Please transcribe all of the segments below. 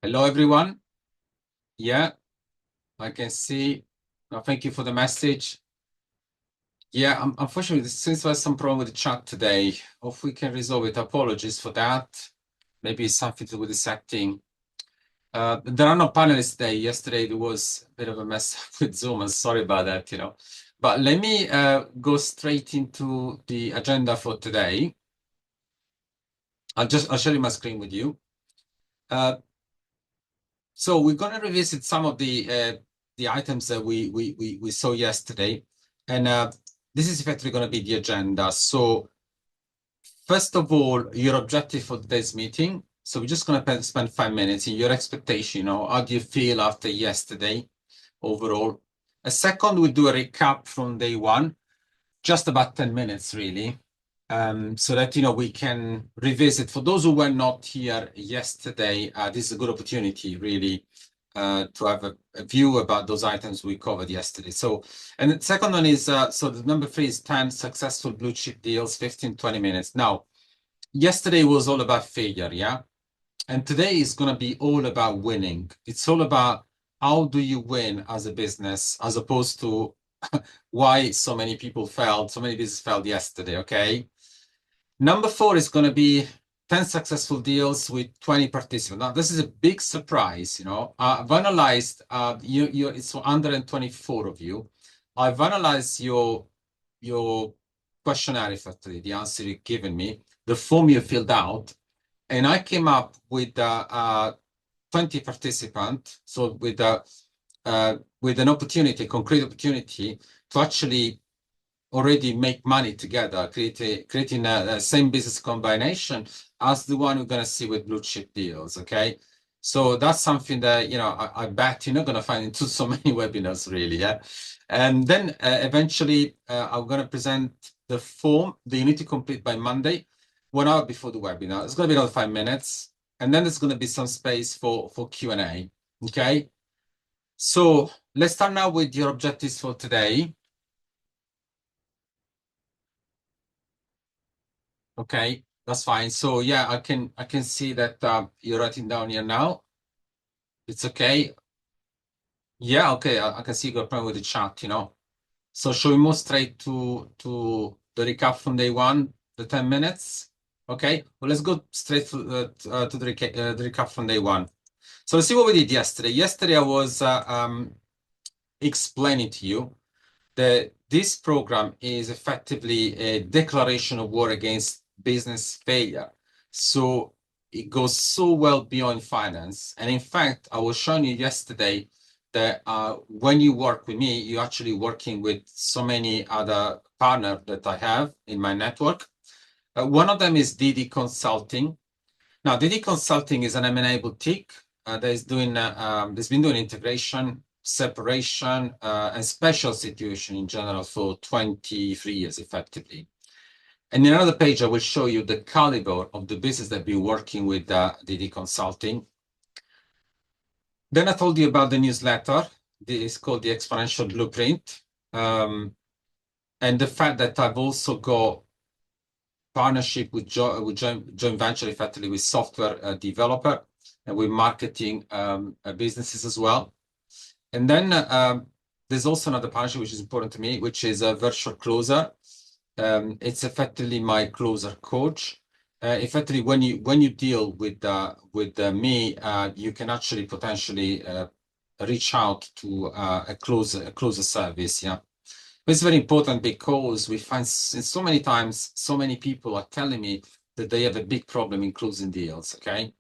Hello, everyone. Yeah, I can see. Thank you for the message. Yeah, unfortunately, there seems to have some problem with the chat today. Hope we can resolve it. Apologies for that. Maybe it's something to do with the setting. There are no panelists today. Yesterday, there was a bit of a mess with Zoom, and sorry about that, But let me go straight into the agenda for today. I'll share my screen with you. So we're going to revisit some of the items that we saw yesterday, and this is effectively going to be the agenda. So first of all, your objective for today's meeting. So we're just going to spend 5 minutes in your expectation. How do you feel after yesterday overall? A second, we'll do a recap from day one, just about 10 minutes really. So that we can revisit. For those who were not here yesterday, this is a good opportunity really to have a view about those items we covered yesterday. So, and the second one is, so the number 3 is 10 successful blue chip deals, 15-20 minutes. Now, yesterday was all about failure, yeah? And today is going to be all about winning. It's all about how do you win as a business, as opposed to why so many people failed, so many businesses failed yesterday, okay? Number 4 is going to be 10 successful deals with 20 participants. Now, this is a big surprise, I've analyzed, it's 124 of you. I've analyzed your questionnaire, effectively, the answer you've given me, the form you filled out, and I came up with 20 participants, so with an opportunity, concrete opportunity to actually already make money together, creating a same business combination as the one we're going to see with blue chip deals, okay? So that's something that, I bet you're not going to find into so many webinars, really, yeah? And then eventually, I'm going to present the form that you need to complete by Monday, 1 hour before the webinar. It's going to be another 5 minutes. And then there's going to be some space for Q&A, okay? So let's start now with your objectives for today. Okay, that's fine. So yeah, I can see that you're writing down here now. It's okay. Yeah, okay. I can see you got a problem with the chat, So shall we move straight to the recap from day one, the 10 minutes? Okay. Well, let's go straight to the recap from day one. So let's see what we did yesterday. Yesterday I was explaining to you that this program is effectively a declaration of war against business failure. So it goes so well beyond finance. And in fact, I was showing you yesterday that when you work with me, you're actually working with so many other partners that I have in my network. One of them is DD Consulting. Now, DD Consulting is an M&A boutique that is doing, that's been doing integration, separation, and special situation in general for 23 years, effectively. And in another page, I will show you the caliber of the business that been working with DD Consulting. Then I told you about the newsletter. This is called the Exponential Blueprint. And the fact that I've also got partnership with joint venture, effectively with software developer and with marketing businesses as well. And then there's also another partnership which is important to me, which is a virtual closer. It's effectively my closer coach. Effectively, when you deal with me, you can actually potentially reach out to a closer service. Yeah, it's very important because we find so many times so many people are telling me that they have a big problem in closing deals. Okay.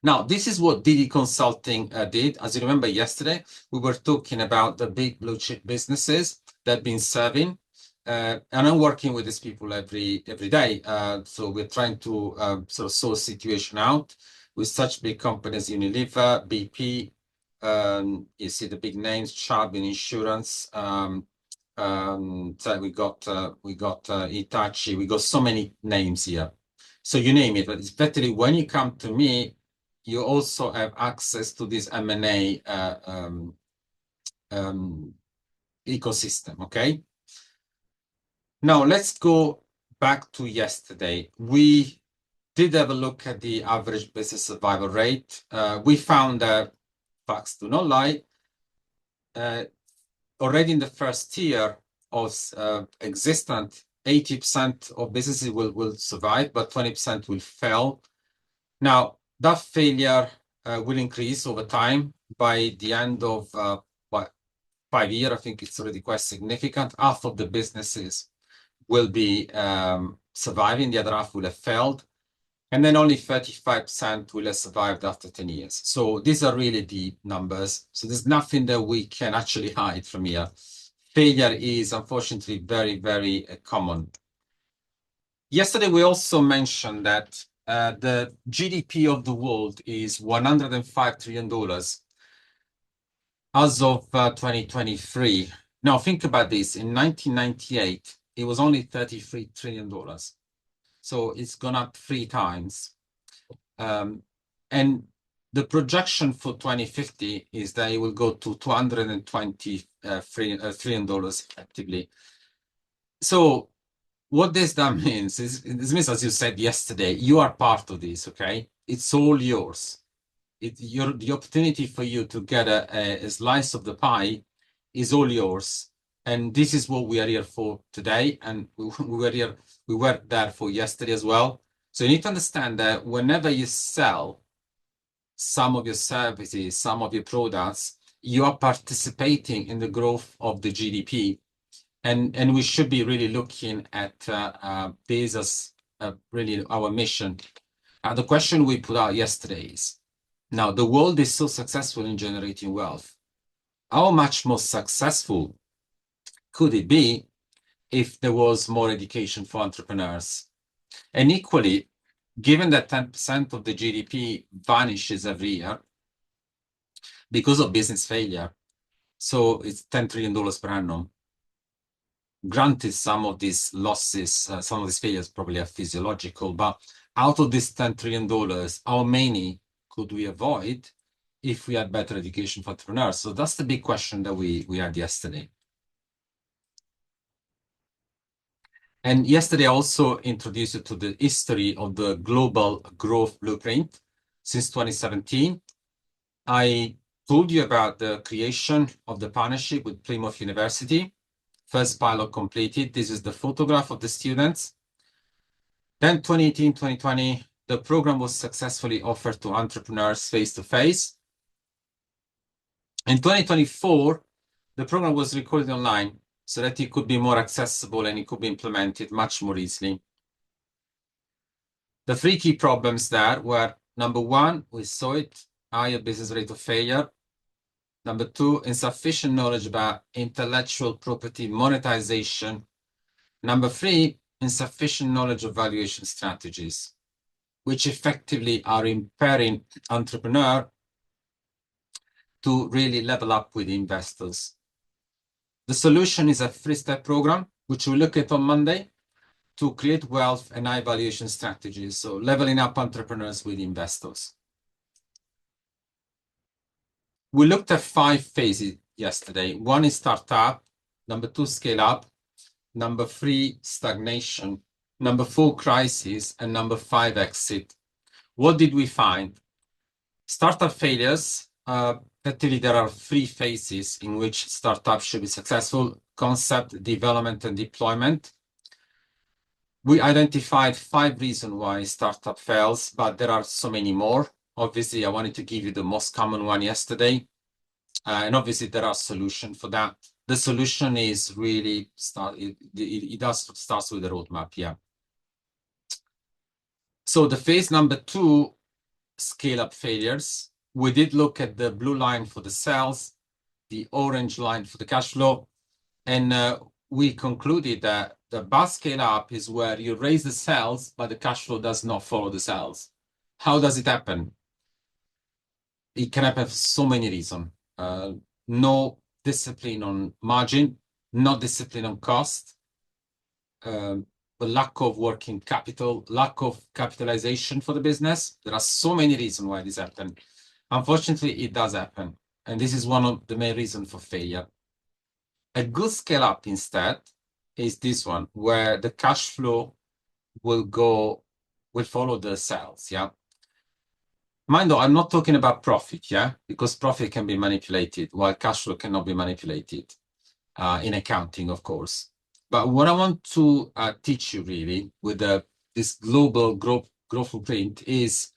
Now, this is what DD Consulting did. As you remember yesterday, we were talking about the big blue chip businesses that have been serving. And I'm working with these people every day. So we're trying to sort of sort situation out with such big companies, Unilever, BP, you see the big names, Chubb in insurance. So we got Hitachi, we got so many names here. So you name it, but especially when you come to me, you also have access to this M&A ecosystem, okay? Now, let's go back to yesterday. We did have a look at the average business survival rate. We found that, facts do not lie, already in the first year of existent, 80% of businesses will survive, but 20% will fail. Now, that failure will increase over time. By the end of 5 years, I think it's already quite significant. Half of the businesses will be surviving, the other half will have failed. And then only 35% will have survived after 10 years. So these are really the numbers. So there's nothing that we can actually hide from here. Failure is unfortunately very, very common. Yesterday, we also mentioned that the GDP of the world is $105 trillion as of 2023. Now, think about this. In 1998, it was only $33 trillion. So it's gone up 3 times. And the projection for 2050 is that it will go to $220 trillion effectively. So what that means is, this means, as you said yesterday, you are part of this, okay? It's all yours. The opportunity for you to get a slice of the pie is all yours. And this is what we are here for today. And we were there for yesterday as well. So you need to understand that whenever you sell some of your services, some of your products, you are participating in the growth of the GDP. And we should be really looking at this as really our mission. The question we put out yesterday is, now the world is so successful in generating wealth. How much more successful could it be if there was more education for entrepreneurs? And equally, given that 10% of the GDP vanishes every year because of business failure, so it's $10 trillion per annum. Granted, some of these losses, some of these failures probably are physiological, but out of this $10 trillion, how many could we avoid if we had better education for entrepreneurs? So that's the big question that we had yesterday. And yesterday I also introduced you to the history of the global growth blueprint since 2017. I told you about the creation of the partnership with Plymouth University. First pilot completed. This is the photograph of the students. Then 2018, 2020, the program was successfully offered to entrepreneurs face-to-face. In 2024, the program was recorded online so that it could be more accessible and it could be implemented much more easily. The 3 key problems there were, number 1, we saw it, higher business rate of failure. Number 2, insufficient knowledge about intellectual property monetization. Number 3, insufficient knowledge of valuation strategies, which effectively are impairing entrepreneurs to really level up with investors. The solution is a 3-step program, which we'll look at on Monday, to create wealth and high valuation strategies. So leveling up entrepreneurs with investors. We looked at 5 phases yesterday. 1 is startup. Number 2, scale up. Number 3, stagnation. Number 4, crisis. And number 5, exit. What did we find? Startup failures. Effectively, there are 3 phases in which startups should be successful: concept, development, and deployment. We identified 5 reasons why startup fails, but there are so many more. Obviously, I wanted to give you the most common one yesterday. And obviously, there are solutions for that. The solution is really, it does starts with the roadmap, yeah. So the phase number 2, scale-up failures. We did look at the blue line for the sales, the orange line for the cash flow, and we concluded that the bad scale-up is where you raise the sales, but the cash flow does not follow the sales. How does it happen? It can happen for so many reasons. No discipline on margin, no discipline on cost, the lack of working capital, lack of capitalization for the business. There are so many reasons why this happens. Unfortunately, it does happen. And this is one of the main reasons for failure. A good scale up instead is this one, where the cash flow will go will follow the sales, yeah? Mind though, I'm not talking about profit, yeah? Because profit can be manipulated, while cash flow cannot be manipulated in accounting, of course. But what I want to teach you really with this global growth blueprint is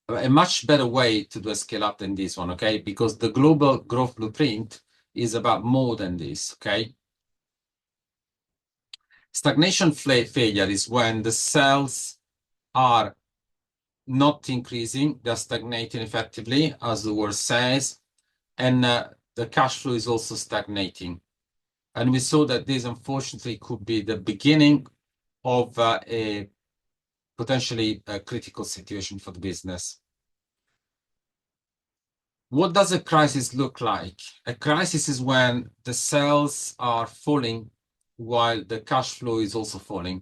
a much better way to do a scale up than this one, okay? Because the global growth blueprint is about more than this, okay? Stagnation failure is when the sales are not increasing, they're stagnating effectively, as the word says, and the cash flow is also stagnating. And we saw that this, unfortunately, could be the beginning of a potentially critical situation for the business. What does a crisis look like? A crisis is when the sales are falling while the cash flow is also falling.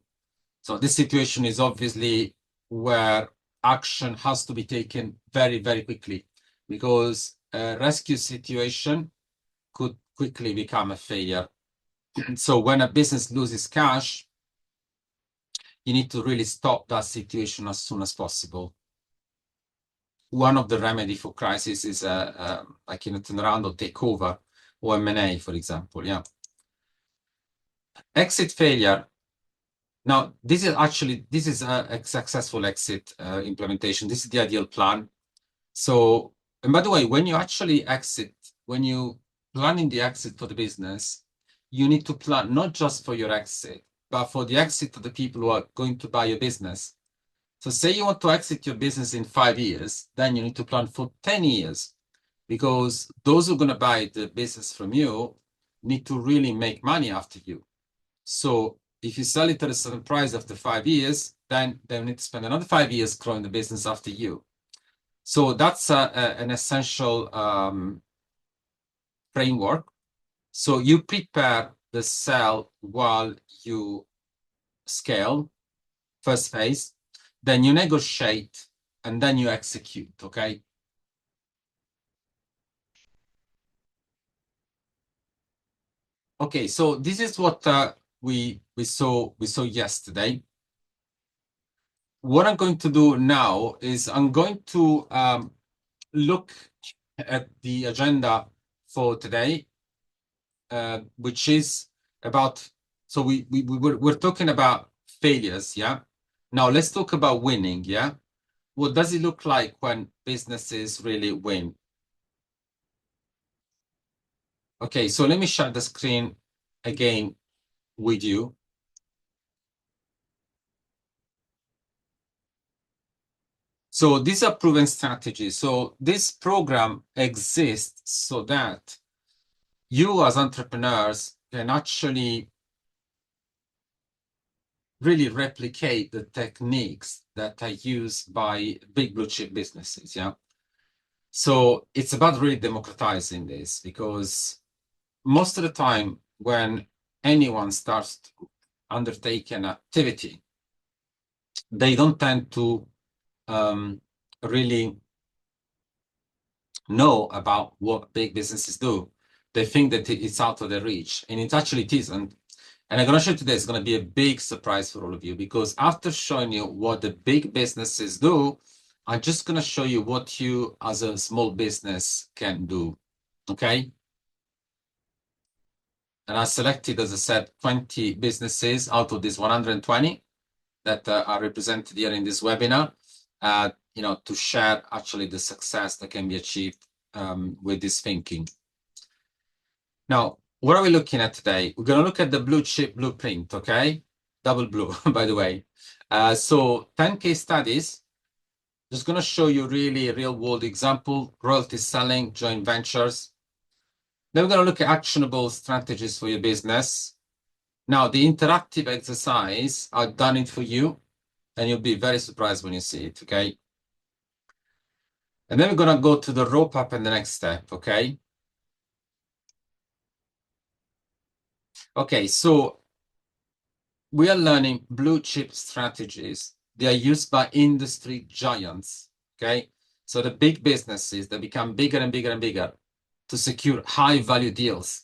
So this situation is obviously where action has to be taken very, very quickly, because a rescue situation could quickly become a failure. So when a business loses cash, you need to really stop that situation as soon as possible. One of the remedy for crisis is like turnaround or takeover or M&A, for example. Yeah. Exit failure. Now, this is a successful exit implementation. This is the ideal plan. So, and by the way, when you actually exit, when you planning the exit for the business, you need to plan not just for your exit, but for the exit of the people who are going to buy your business. So say you want to exit your business in 5 years, then you need to plan for 10 years, because those who are going to buy the business from you need to really make money after you. So if you sell it at a certain price after 5 years, then they need to spend another 5 years growing the business after you. So that's an essential framework. So you prepare the sell while you scale, first phase, then you negotiate, and then you execute, okay? Okay, so this is what we saw yesterday. What I'm going to do now is I'm going to look at the agenda for today, which is about, so we're talking about failures, yeah? Now let's talk about winning, yeah? What does it look like when businesses really win? Okay, so let me share the screen again with you. So these are proven strategies. So this program exists so that you as entrepreneurs can actually really replicate the techniques that are used by big blue chip businesses, yeah? So it's about really democratizing this, because most of the time when anyone starts to undertake an activity, they don't tend to really know about what big businesses do. They think that it's out of their reach, and it isn't. And I'm going to show you today, it's going to be a big surprise for all of you, because after showing you what the big businesses do, I'm just going to show you what you as a small business can do, okay? And I selected, as I said, 20 businesses out of these 120 that are represented here in this webinar, to share actually the success that can be achieved with this thinking. Now, what are we looking at today? We're going to look at the blue chip blueprint, okay? Double blue, by the way. So 10 case studies, just going to show you really real world example, royalty selling, joint ventures. Then we're going to look at actionable strategies for your business. Now, the interactive exercise, I've done it for you, and you'll be very surprised when you see it, okay? And then we're going to go to the rope up and the next step, okay? Okay, so we are learning blue chip strategies. They are used by industry giants, okay? So the big businesses that become bigger and bigger and bigger to secure high value deals,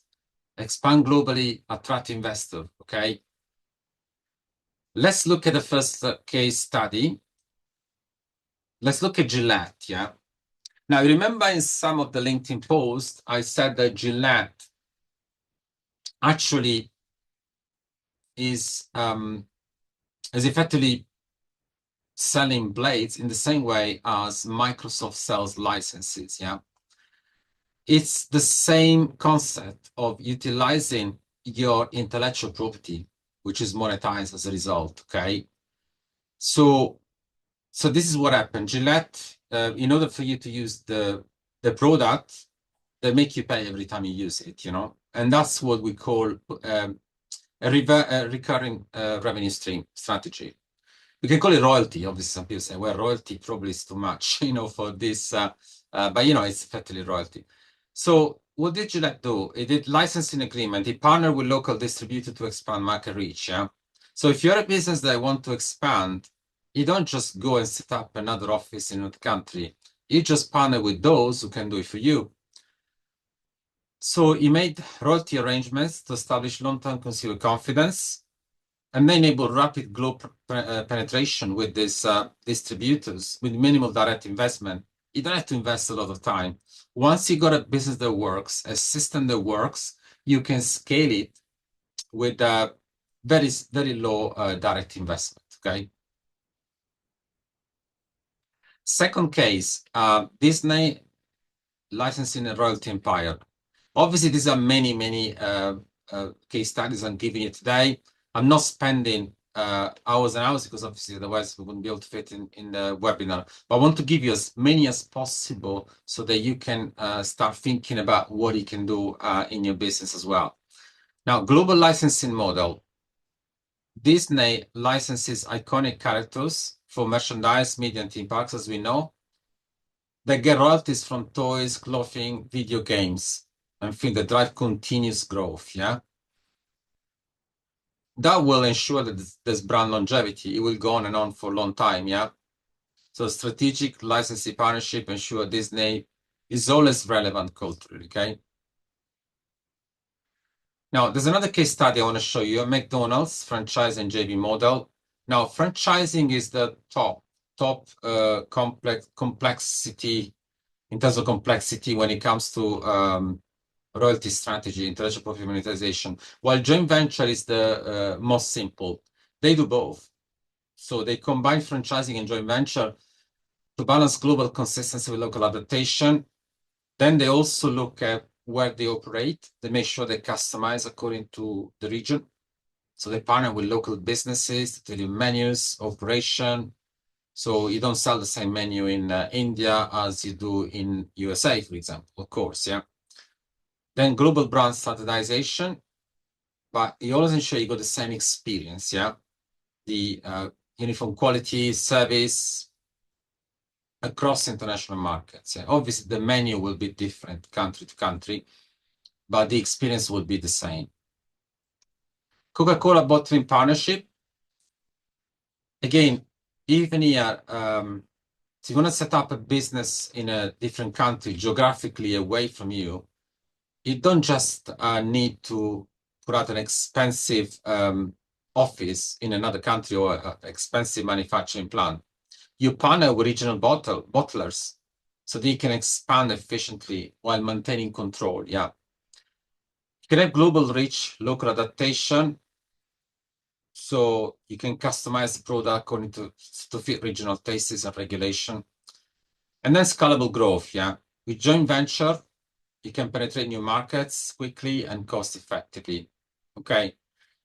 expand globally, attract investors, okay? Let's look at the first case study. let's look at Gillette, yeah? Now, remember in some of the LinkedIn posts, I said that Gillette actually is effectively selling blades in the same way as Microsoft sells licenses, yeah? It's the same concept of utilizing your intellectual property, which is monetized as a result, okay? So this is what happened. Gillette, in order for you to use the product, they make you pay every time you use it, you know? And that's what we call a recurring revenue stream strategy. We can call it royalty. Obviously, some people say, well, royalty probably is too much, you know, for this, but you know, it's effectively royalty. So what did Gillette do? It did licensing agreement. It partnered with local distributor to expand market reach, yeah? So if you're a business that want to expand, you don't just go and set up another office in another country. You just partner with those who can do it for you. So he made royalty arrangements to establish long-term consumer confidence and they enable rapid global penetration with these distributors with minimal direct investment. You don't have to invest a lot of time. Once you got a business that works, a system that works, you can scale it with very, very low direct investment, okay? Second case, Disney licensing a royalty empire. Obviously, these are many, many case studies I'm giving you today. I'm not spending hours and hours because obviously otherwise we wouldn't be able to fit in the webinar. But I want to give you as many as possible so that you can start thinking about what you can do in your business as well. Now, global licensing model. Disney licenses iconic characters for merchandise, media, and theme parks, as we know. They get royalties from toys, clothing, video games, and think they drive continuous growth, yeah? That will ensure that there's brand longevity. It will go on and on for a long time, yeah? So strategic licensing partnership ensure Disney is always relevant culturally, okay? Now, there's another case study I want to show you, a McDonald's franchise and JV model. Now, franchising is the top complexity in terms of complexity when it comes to royalty strategy, intellectual property monetization, while joint venture is the most simple. They do both. So they combine franchising and joint venture to balance global consistency with local adaptation. Then they also look at where they operate. They make sure they customize according to the region. So they partner with local businesses to tell you menus, operation. So you don't sell the same menu in India as you do in USA, for example, of course, yeah. Then global brand standardization, but you always ensure you got the same experience, yeah? The uniform quality, service across international markets. Yeah? Obviously, the menu will be different country to country, but the experience will be the same. Coca Cola bottling partnership. Again, even here, if you want to set up a business in a different country, geographically away from you, you don't just need to put out an expensive office in another country or an expensive manufacturing plant. You partner with regional bottlers so that you can expand efficiently while maintaining control. Yeah. You can have global reach, local adaptation. So you can customize the product according to fit regional tastes and regulation. And then scalable growth. Yeah. With joint venture, you can penetrate new markets quickly and cost effectively. Okay.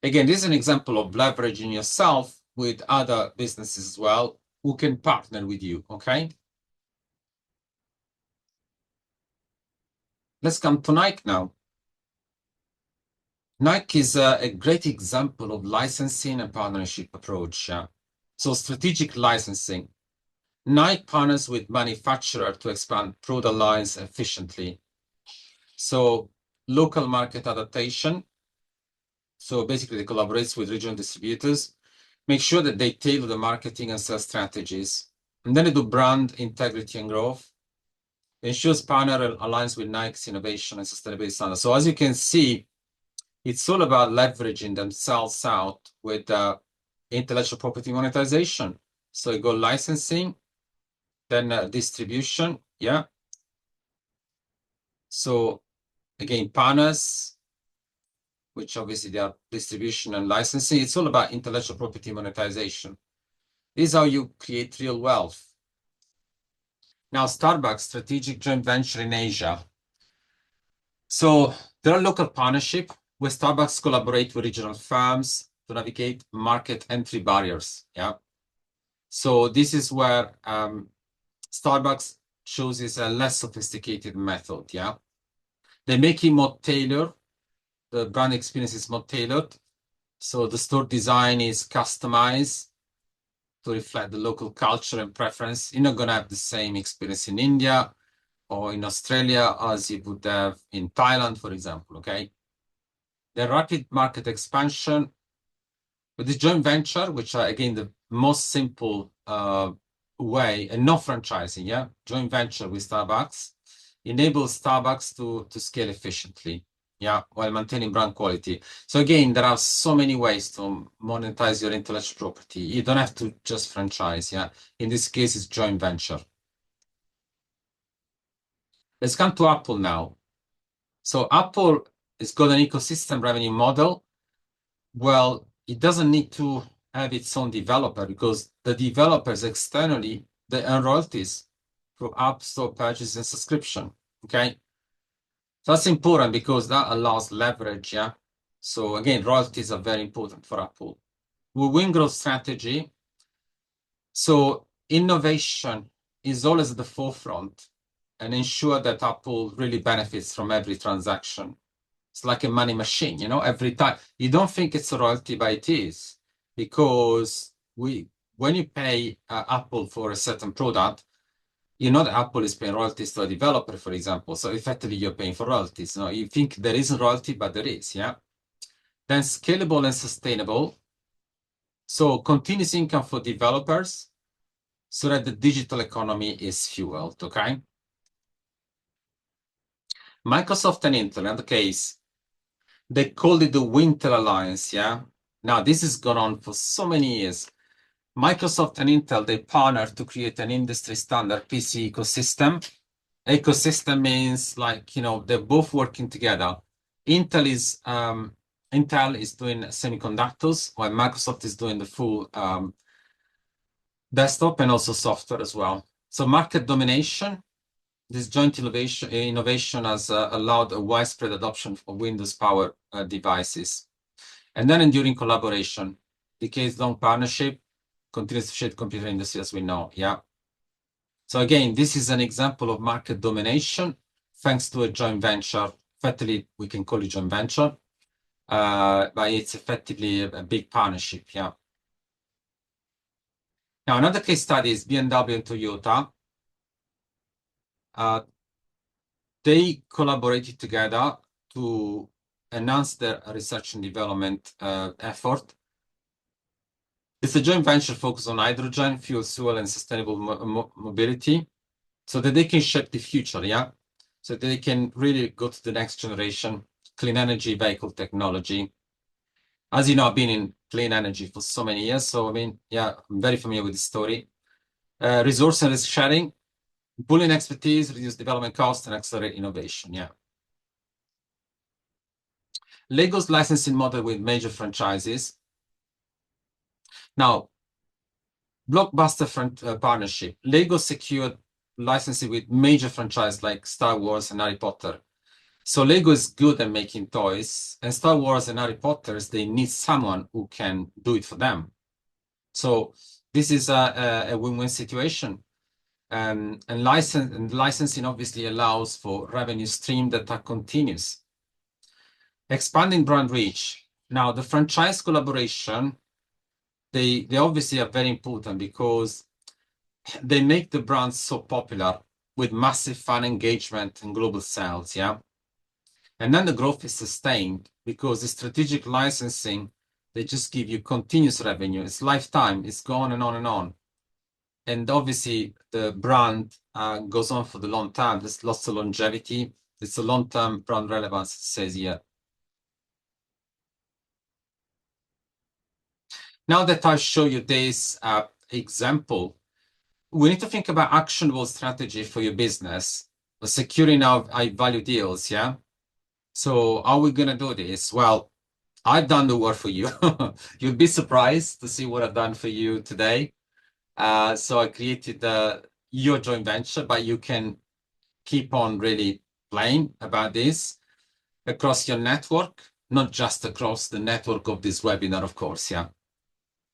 Again, this is an example of leveraging yourself with other businesses as well who can partner with you. Okay. Let's come to Nike now. Nike is a great example of licensing and partnership approach. Yeah. So strategic licensing. Nike partners with manufacturers to expand product lines efficiently. So local market adaptation. So basically, they collaborate with regional distributors, make sure that they tailor the marketing and sales strategies. And then they do brand integrity and growth. Ensures partner aligns with Nike's innovation and sustainability standards. So as you can see, it's all about leveraging themselves out with intellectual property monetization. So you go licensing, Then distribution, yeah. So again, partners, which obviously they are distribution and licensing. It's all about intellectual property monetization. This is how you create real wealth. Now, Starbucks, strategic joint venture in Asia. So there are local partnerships where Starbucks collaborate with regional firms to navigate market entry barriers. Yeah. So this is where Starbucks chooses a less sophisticated method. Yeah. They make it more tailored. The brand experience is more tailored. So the store design is customized to reflect the local culture and preference. You're not going to have the same experience in India or in Australia as you would have in Thailand, for example, okay? The rapid market expansion with this joint venture, which are, again, the most simple way, and no franchising, yeah? Joint venture with Starbucks enables Starbucks to scale efficiently, yeah, while maintaining brand quality. So again, there are so many ways to monetize your intellectual property. You don't have to just franchise, yeah? In this case, it's joint venture. Let's come to Apple now. So Apple has got an ecosystem revenue model. Well, it doesn't need to have its own developer because the developers externally, they earn royalties through App Store purchase and subscription, okay? So that's important because that allows leverage, yeah? So again, royalties are very important for Apple. We win growth strategy. So innovation is always at the forefront and ensure that Apple really benefits from every transaction. It's like a money machine, you know, every time. You don't think it's a royalty, but it is. Because when you pay Apple for a certain product, you know that Apple is paying royalties to a developer, for example. So effectively, you're paying for royalties. You know, you think there isn't royalty, but there is, yeah? Then scalable and sustainable. So continuous income for developers so that the digital economy is fueled, okay? Microsoft and Intel, in the case, they called it the Winter Alliance, yeah? Now, this has gone on for so many years. Microsoft and Intel, they partnered to create an industry standard PC ecosystem. Ecosystem means like, you know, they're both working together. Intel is doing semiconductors, while Microsoft is doing the full desktop and also software as well. So market domination, this joint innovation has allowed a widespread adoption of Windows power devices. And then enduring collaboration, decades-long partnership, continues to shape computer industry as we know, yeah. So again, this is an example of market domination thanks to a joint venture. Effectively, we can call it joint venture, but it's effectively a big partnership, yeah. Now, another case study is BMW and Toyota. They collaborated together to enhance their research and development effort. It's a joint venture focused on hydrogen, fuel cell, and sustainable mobility so that they can shape the future, yeah? So that they can really go to the next generation, clean energy vehicle technology. As you know, I've been in clean energy for so many years. So, I mean, yeah, I'm very familiar with the story. Resource and risk sharing, pooling expertise, reduce development costs, and accelerate innovation, yeah. Lego's licensing model with major franchises. Now, blockbuster partnership. Lego secured licensing with major franchises like Star Wars and Harry Potter. So Lego is good at making toys, and Star Wars and Harry Potter, they need someone who can do it for them. So this is a win-win situation. And licensing obviously allows for revenue stream that are continuous. Expanding brand reach. Now, the franchise collaboration, they obviously are very important because they make the brand so popular with massive fan engagement and global sales, yeah? And then the growth is sustained because the strategic licensing, they just give you continuous revenue. It's lifetime, it's going and on and on. And obviously the brand goes on for the long time. There's lots of longevity. It's a long-term brand relevance, it says here. Now that I show you this example, we need to think about actionable strategy for your business, securing our high value deals. Yeah. So how are we gonna do this? Well, I've done the work for you. You'll be surprised to see what I've done for you today. So I created your joint venture, but you can keep on really playing about this across your network, not just across the network of this webinar, of course. Yeah.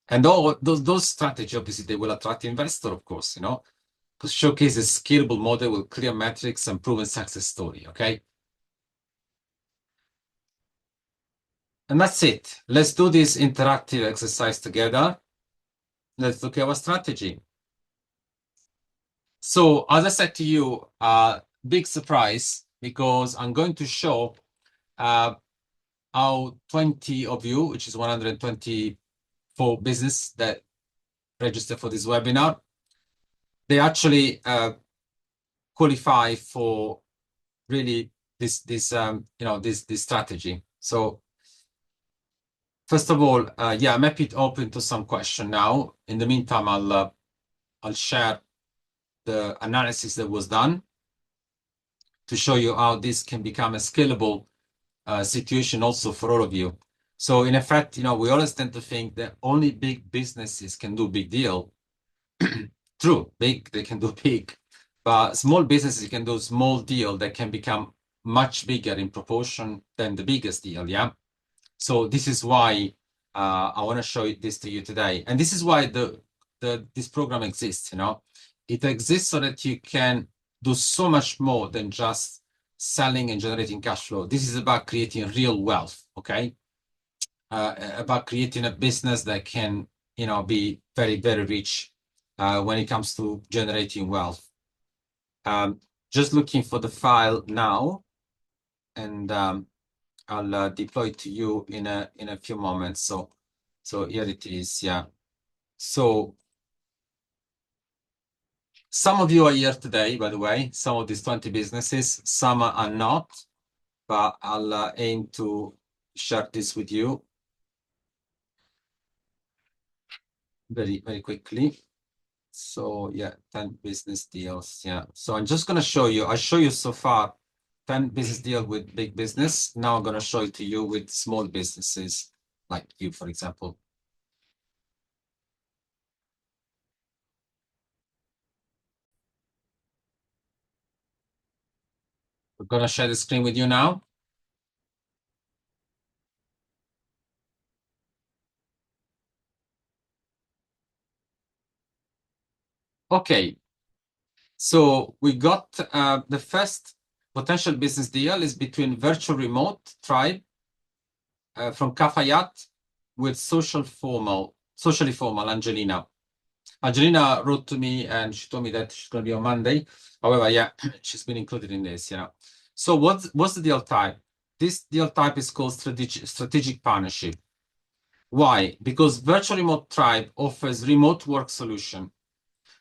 And all those strategies, obviously, they will attract investor, of course, because showcase a scalable model with clear metrics and proven success story. Okay. And that's it. Let's do this interactive exercise together. Let's look at our strategy. So, as I said to you, big surprise, because I'm going to show how 20 of you, which is 124 business that register for this webinar, they actually qualify for really this strategy. So first of all, yeah, I'm happy to open to some question now. In the meantime, I'll share the analysis that was done to show you how this can become a scalable situation also for all of you. So in effect, we always tend to think that only big businesses can do big deal. True, big, they can do big, but small businesses can do small deal that can become much bigger in proportion than the biggest deal. Yeah. So this is why I want to show this to you today, and this is why this program exists. It exists so that you can do so much more than just selling and generating cash flow. This is about creating real wealth. Okay, about creating a business that can be very, very rich when it comes to generating wealth. Just looking for the file now, and I'll deploy it to you in a few moments. So here it is. Yeah. So some of you are here today, by the way. Some of these 20 businesses, some are not, but I'll aim to share this with you very, very quickly. So yeah, 10 business deals. Yeah. So I'm just going to show you. I show you so far 10 business deal with big business. Now I'm going to show it to you with small businesses like you, for example. We're going to share the screen with you now. Okay. So we got the first potential business deal is between Virtual Remote Tribe from Cafayat with socially formal Angelina. Angelina wrote to me and she told me that she's going to be on Monday. However, yeah, she's been included in this. So what's the deal type? This deal type is called strategic partnership. Why? Because Virtual Remote Tribe offers remote work solution,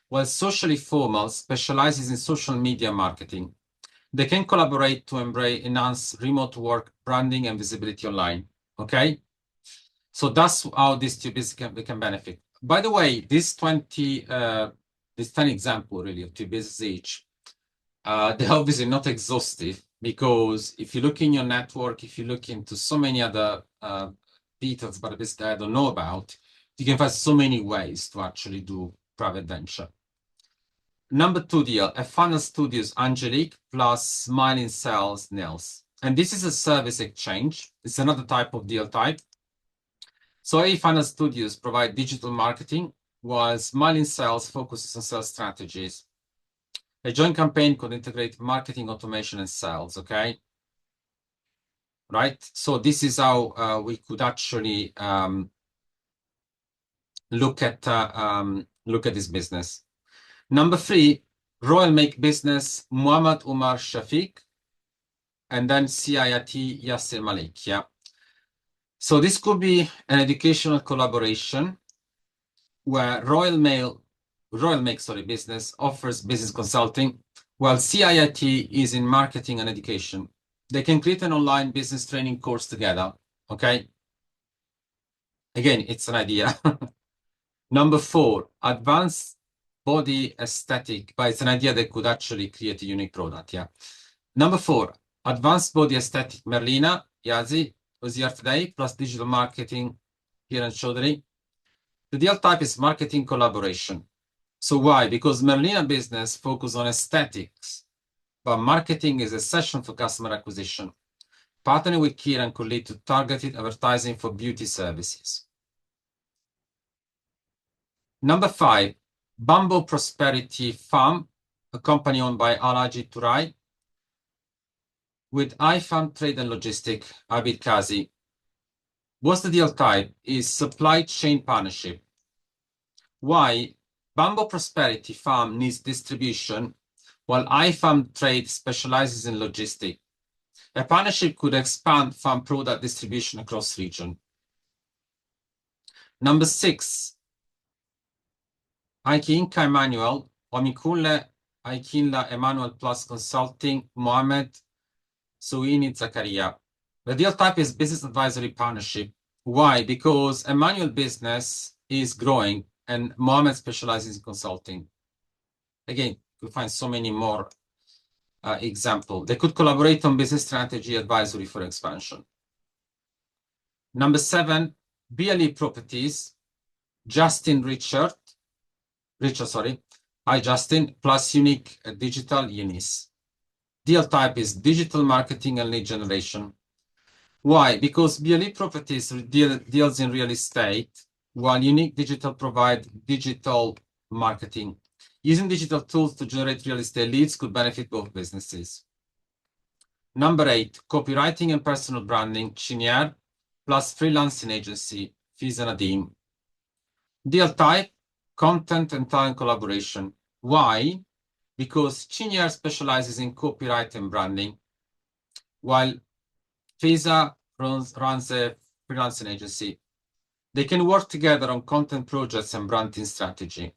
while Socially Formal specializes in social media marketing. They can collaborate to enhance remote work, branding, and visibility online. Okay? So that's how these two businesses can benefit. By the way, this 10 example really of two businesses each, they're obviously not exhaustive, because if you look in your network, if you look into so many other details about a business that I don't know about, you can find so many ways to actually do private venture. Number 2 deal, a funnel studios Angelique plus Smiling Cells Nils. And this is a service exchange. It's another type of deal type. So A Funnel Studios provide digital marketing, while Smiling Cells focuses on sales strategies. A joint campaign could integrate marketing, automation, and sales. Okay, right. So this is how we could actually look at this business. Number 3, Royal Make Business Muhammad Umar Shafiq, and then CIIT Yasser Malik. Yeah. So this could be an educational collaboration where Royal Make Business offers business consulting, while CIIT is in marketing and education. They can create an online business training course together. Okay. Again, it's an idea. Number 4, advanced body aesthetic, but it's an idea that could actually create a unique product. Yeah. Number 4, advanced body aesthetic. Merlina Yazi was here today, plus digital marketing here in Chaudhary. The deal type is marketing collaboration. So why? Because Merlina business focus on aesthetics, but marketing is a session for customer acquisition. Partnering with Kieran could lead to targeted advertising for beauty services. Number 5, Bamboo Prosperity Farm, a company owned by Alaji Turai, with iFarm Trade and Logistic, Abid Kazi. What's the deal type? Is supply chain partnership. Why? Bamboo Prosperity Farm needs distribution, while iFarm Trade specializes in logistics. A partnership could expand farm product distribution across region. Number 6, Aikinka Emmanuel, Omikule Aikinla Emmanuel Plus Consulting, Mohammed Suini Zakaria. The deal type is business advisory partnership. Why? Because Emmanuel business is growing and Mohammed specializes in consulting. Again, you'll find so many more examples. They could collaborate on business strategy advisory for expansion. Number 7, BLE Properties, Justin Richard, sorry. Hi, Justin, plus Unique Digital Unis. Deal type is digital marketing and lead generation. Why? Because BLE Properties deals in real estate, while Unique Digital provide digital marketing. Using digital tools to generate real estate leads could benefit both businesses. Number 8, copywriting and personal branding, Chinier, plus freelancing agency, Fiza Nadim. Deal type, content and talent collaboration. Why? Because Chinier specializes in copyright and branding, while Fiza runs a freelancing agency. They can work together on content projects and branding strategy.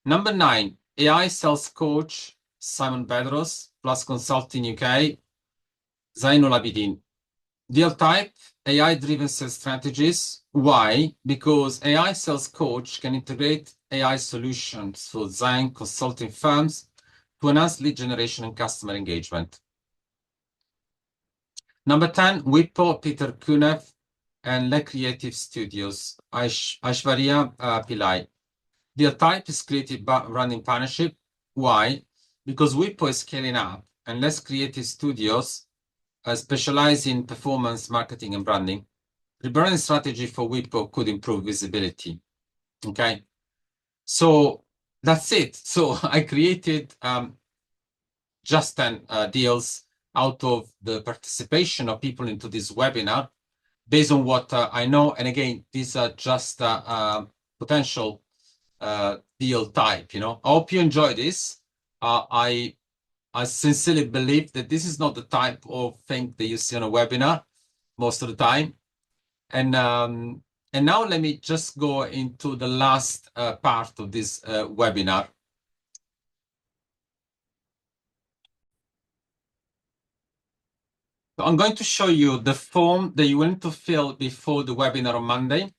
Number 9, AI sales coach, Simon Bedros, plus Consulting UK, Zainul Abidin. Deal type, AI-driven sales strategies. Why? Because AI sales coach can integrate AI solutions for Zain consulting firms to enhance lead generation and customer engagement. Number 10, Wippo, Peter Kunev, and Le Creative Studios, Aishwarya Pillai. Deal type is creative running partnership. Why? Because Wippo is scaling up and less creative studios specialize in performance marketing and branding. Rebranding strategy for Wippo could improve visibility. Okay, so that's it. So I created just 10 deals out of the participation of people into this webinar based on what I know. And again, these are just potential deal type. I hope you enjoy this. I sincerely believe that this is not the type of thing that you see on a webinar most of the time. And now let me just go into the last part of this webinar. So I'm going to show you the form that you will need to fill before the webinar on Monday.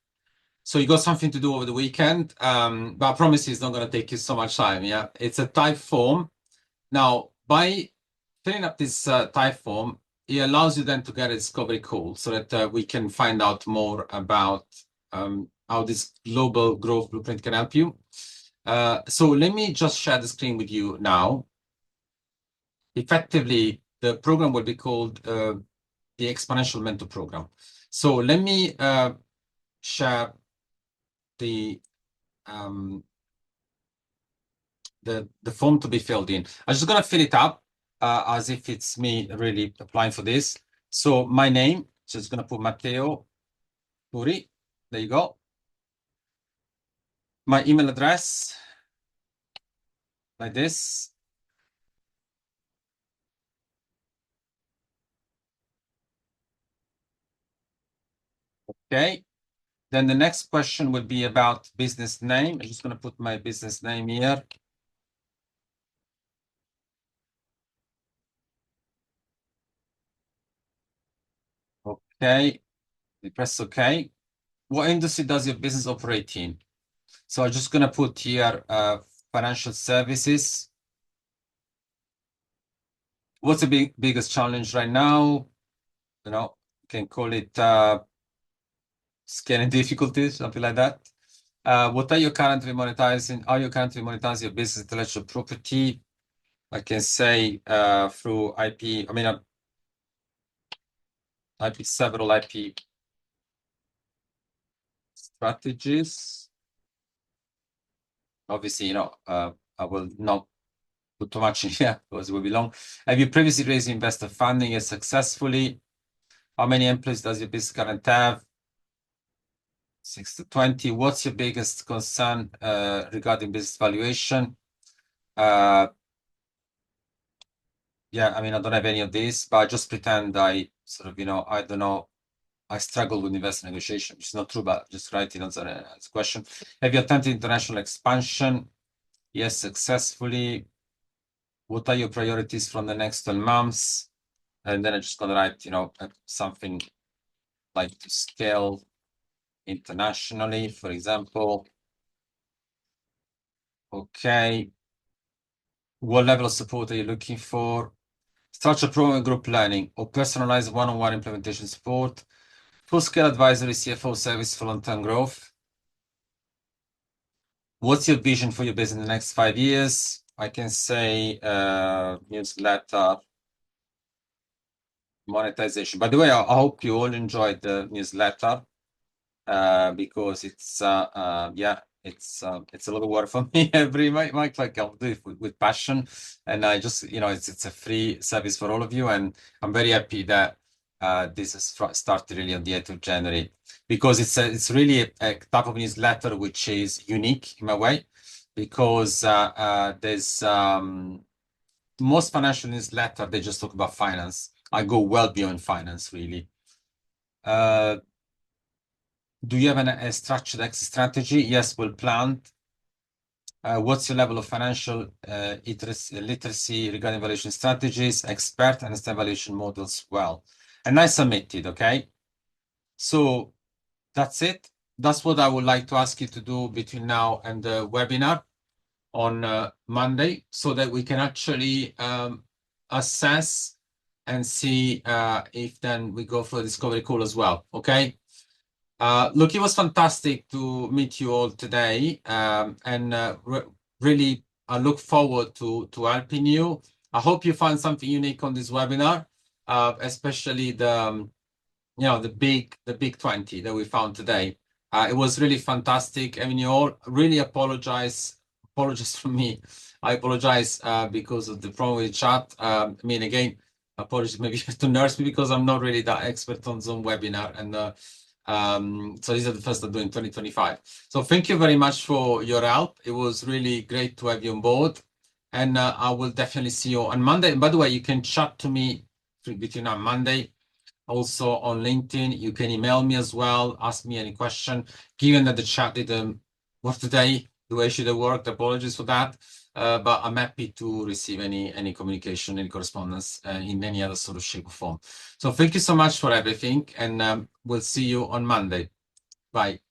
So you got something to do over the weekend, but I promise you it's not going to take you so much time. Yeah, it's a type form. Now, by filling up this type form, it allows you then to get a discovery call so that we can find out more about how this global growth blueprint can help you. So let me just share the screen with you now. Effectively, the program will be called the Exponential Mentor Program. So let me share the form to be filled in. I'm just going to fill it up as if it's me really applying for this. So my name, so it's going to put Matteo Turi. There you go. My email address, like this. Okay. Then the next question will be about business name. I'm just going to put my business name here. Okay. We press OK. What industry does your business operate in? So I'm just gonna put here financial services. What's the biggest challenge right now? You know, you can call it scaling difficulties, something like that. What are you currently monetizing? Are you currently monetizing your business intellectual property? I can say through IP. I mean, IP several IP strategies. Obviously, I will not put too much in here because it will be long. Have you previously raised investor funding successfully? How many employees does your business currently have? 6 to 20. What's your biggest concern regarding business valuation? Yeah, I mean, I don't have any of these, but I just pretend I sort of, I don't know. I struggle with investor negotiation, which is not true, but just write it as a question. Have you attempted international expansion? Yes, successfully. What are your priorities from the next 12 months? And then I'm just going to write, something like to scale internationally, for example. Okay. What level of support are you looking for? Structured program group planning or personalized one-on-one implementation support. Full-scale advisory CFO service for long-term growth. What's your vision for your business in the next 5 years? I can say newsletter monetization. By the way, I hope you all enjoyed the newsletter because it's it's a lot of work for me every month. Like I'll do it with passion, and I just it's a free service for all of you, and I'm very happy that this has started really on the 8th of January because it's really a type of newsletter which is unique in my way because there's most financial newsletter they just talk about finance. I go well beyond finance really. Do you have a structured exit strategy? Yes, well planned. What's your level of financial literacy regarding valuation strategies? Expert, understand valuation models well. And I submitted, okay? So that's it. That's what I would like to ask you to do between now and the webinar on Monday so that we can actually assess and see if then we go for a discovery call as well, okay? Look, it was fantastic to meet you all today, and really, I look forward to helping you. I hope you find something unique on this webinar, especially the big 20 that we found today. It was really fantastic. I mean, you all really apologize from me. I apologize because of the problem with chat. I mean, again, apologies maybe to nurse me because I'm not really that expert on Zoom webinar and. So these are the first I'm doing 2025. So thank you very much for your help. It was really great to have you on board. And I will definitely see you on Monday. And by the way, you can chat to me between on Monday. Also on LinkedIn, you can email me as well, ask me any question. Given that the chat didn't work today, the way it should have worked, apologies for that. But I'm happy to receive any communication, any correspondence in any other sort of shape or form. So thank you so much for everything, and we'll see you on Monday. Bye.